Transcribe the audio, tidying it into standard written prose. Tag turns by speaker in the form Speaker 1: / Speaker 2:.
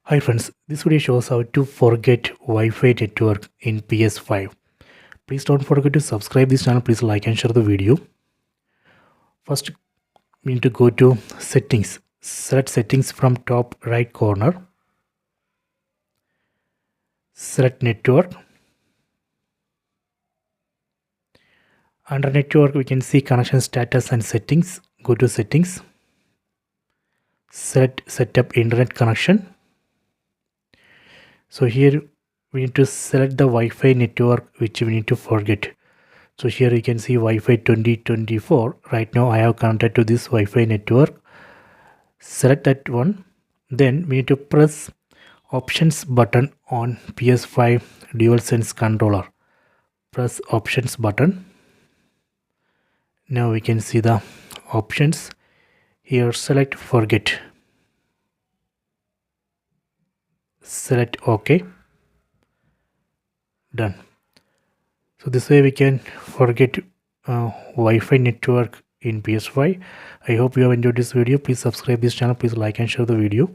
Speaker 1: Hi friends, this video shows how to forget Wi-Fi network in PS5. Please don't forget to subscribe this channel. Please like and share the video. First, we need to go to settings. Select settings from top right corner. Select network. Under network, we can see connection status and settings. Go to settings. Set up internet connection. So here we need to select the Wi-Fi network which we need to forget. So here you can see Wi-Fi 2024. Right now I have connected to this Wi-Fi network. Select that one. Then we need to press options button on PS5 DualSense controller. Press options button. Now we can see the options. Here select forget. Select OK. Done. So this way we can forget Wi-Fi network in PS5. I hope you have enjoyed this video. Please subscribe this channel. Please like and share the video.